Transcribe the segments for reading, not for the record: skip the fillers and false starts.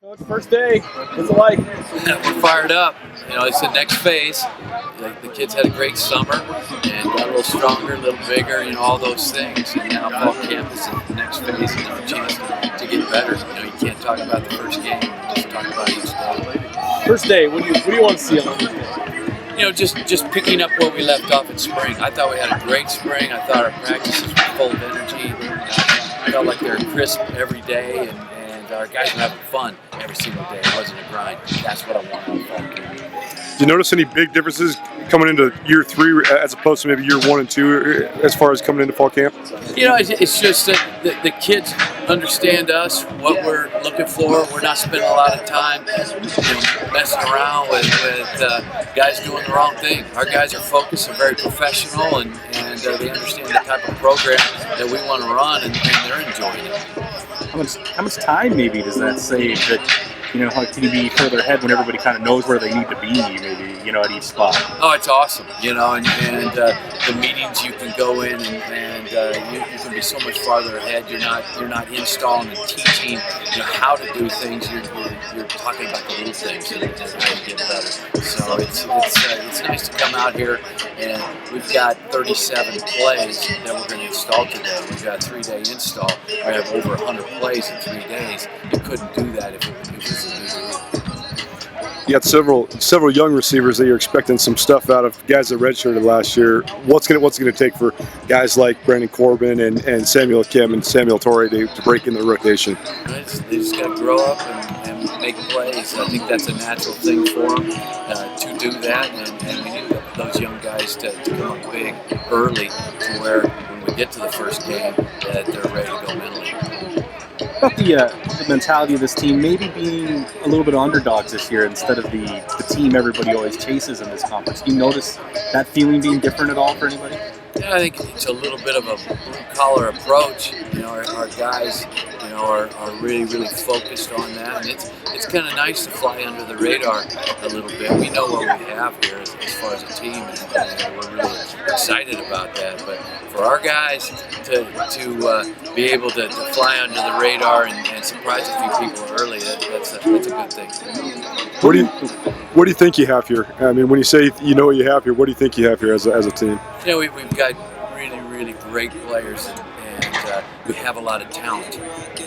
Coach, first day, what's it like? We're fired up. It's the next phase. Like the kids had a great summer and got a little stronger, a little bigger, all those things. And now fall camp is the next phase, a chance to get better. You can't talk about the first game, just talk about each day. First day, what do you want to see on this day? Just picking up where we left off in spring. I thought we had a great spring. I thought our practices were full of energy. I felt like they were crisp every day, and our guys were having fun every single day. It wasn't a grind. That's what I want on fall camp. Do you notice any big differences coming into year 3 as opposed to maybe year 1 and 2 as far as coming into fall camp? It's just that the kids understand us, what we're looking for. We're not spending a lot of time messing around with guys doing the wrong thing. Our guys are focused and very professional, and they understand the type of program that we want to run, and they're enjoying it. How much time maybe does that save that, how can you be further ahead when everybody kind of knows where they need to be maybe, at each spot? Oh, it's awesome, and the meetings you can go in and you can be so much farther ahead. You're not installing and teaching, how to do things. You're talking about the little things and how you get better. So it's nice to come out here, and we've got 37 plays that we're going to install today. We've got a 3-day install. We have over 100 plays in 3 days. You couldn't do that if it was a new rule. You got several young receivers that you're expecting some stuff out of, guys that redshirted last year. What's gonna take for guys like Brandon Corbin and Samuel Kim and Samuel Torrey to break in the rotation? They just got to grow up and make plays. I think that's a natural thing for them to do that, and we need those young guys to come up big early to where when we get to the first game that they're ready to go mentally. About the mentality of this team maybe being a little bit of underdogs this year instead of the team everybody always chases in this conference. Do you notice that feeling being different at all for anybody? Yeah, I think it's a little bit of a blue-collar approach. Our guys, are really, really focused on that, and it's kind of nice to fly under the radar a little bit. We know what we have here as far as a team, and we're really excited about that. But for our guys to be able to fly under the radar and surprise a few people early, that's a good thing. What do you think you have here? I mean, when you say what you have here, what do you think you have here as a team? We've got really, really great players, and we have a lot of talent,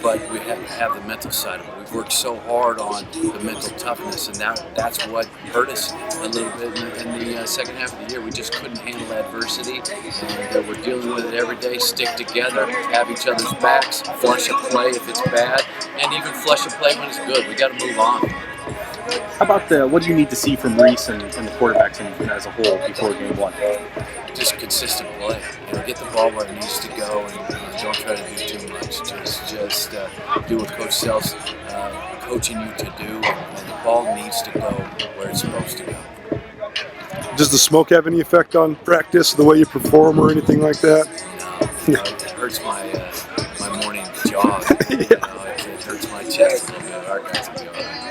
but we have the mental side of it. We've worked so hard on the mental toughness, and that's what hurt us a little bit in the second half of the year. We just couldn't handle adversity, and we're dealing with it every day. Stick together, have each other's backs, flush a play if it's bad, and even flush a play when it's good. We got to move on. How about what do you need to see from Reese and the quarterbacks as a whole before game 1? Just consistent play. Get the ball where it needs to go, and don't try to do too much. Just do what Coach Sells coaching you to do, and the ball needs to go where it's supposed to go. Does the smoke have any effect on practice, the way you perform, or anything like that? No, it hurts my morning jog. It hurts my chest a little bit. Our guys will be all right.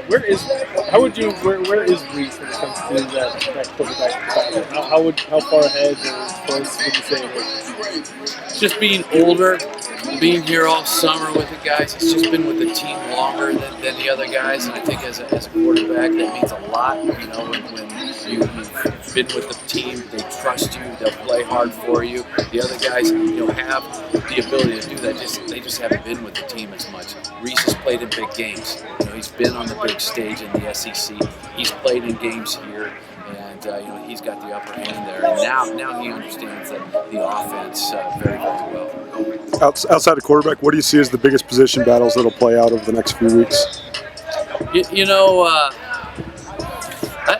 Where is Griz when it comes to that quarterback battle? How far ahead or close would you say it is? Just being older, being here all summer with the guys, it's just been with the team longer than the other guys, and I think as a quarterback that means a lot. When you've been with the team, they trust you, they'll play hard for you. The other guys, have the ability to do that. They just haven't been with the team as much. Reese has played in big games. He's been on the big stage in the SEC. He's played in games here, and he's got the upper hand there. And now he understands the offense very, very well. Outside of quarterback, what do you see as the biggest position battles that'll play out over the next few weeks?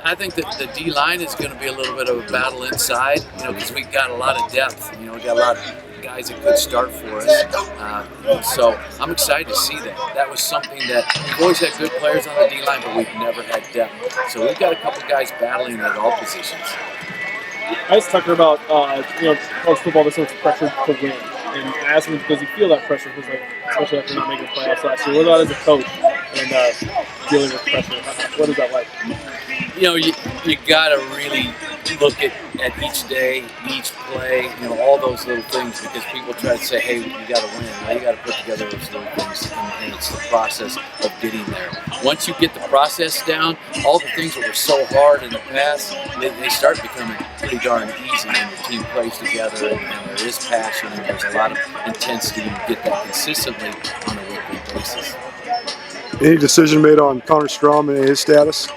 I think that the D-line is going to be a little bit of a battle inside, because we've got a lot of depth. We got a lot of guys that could start for us. So I'm excited to see that. That was something that we've always had good players on the D-line, but we've never had depth. So we've got a couple guys battling at all positions. I was talking about, college football, there's so much pressure to win. And I asked him, does he feel that pressure? Because, especially after not making the playoffs last year. What about as a coach and dealing with pressure? What is that like? You got to really look at each day, each play, all those little things, because people try to say, hey, you got to win. Well, you got to put together those little things, and it's the process of getting there. Once you get the process down, all the things that were so hard in the past, they start becoming pretty darn easy when the team plays together and there is passion and there's a lot of intensity, and you get that consistently on a weekly basis. Any decision made on Connor Strom and his status?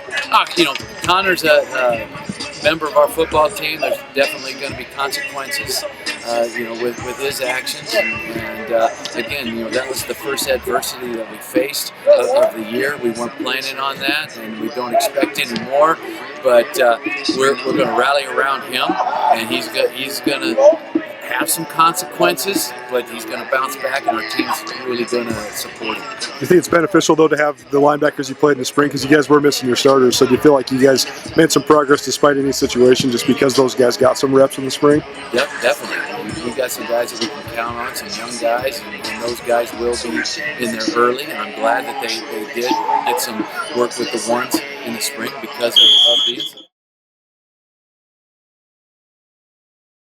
Connor's a member of our football team. There's definitely going to be consequences, with his actions. And again, that was the first adversity that we faced of the year. We weren't planning on that, and we don't expect any more. But we're going to rally around him, and he's going to have some consequences, but he's going to bounce back, and our team's really going to support him. Do you think it's beneficial, though, to have the linebackers you played in the spring? Because you guys were missing your starters, so do you feel like you guys made some progress despite any situation just because those guys got some reps in the spring? Yep, definitely. We've got some guys that we can count on, some young guys, and those guys will be in there early, and I'm glad that they did get some work with the ones in the spring because of the incident.